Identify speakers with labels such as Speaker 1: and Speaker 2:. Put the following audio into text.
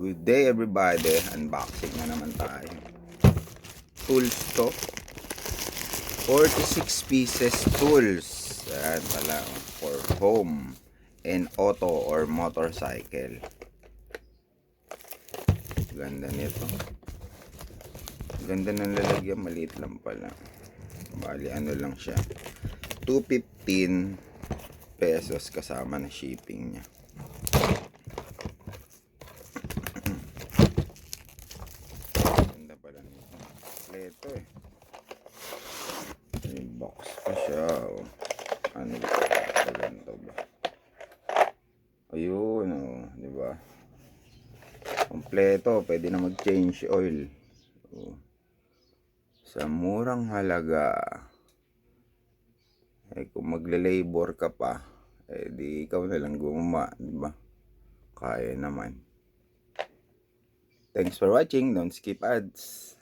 Speaker 1: Good day everybody, unboxing na naman tayo. Tools to, 46 pieces tools. Yan pala, for home and auto or motorcycle. Ganda nito. Ganda ng lalagyan, maliit lang pala. Bali ano lang siya, 215 pesos kasama na shipping niya. Ganda pala nito. Kompleto eh. May box pa siya. Oh. Ano ba? Ganito ba? Ayun oh, di ba? Kompleto, pwede na mag-change oil. Oh. Sa murang halaga. Eh kung magle-labor ka pa, eh di ikaw na lang gumawa, di ba? Kaya naman. Thanks for watching. Don't skip ads.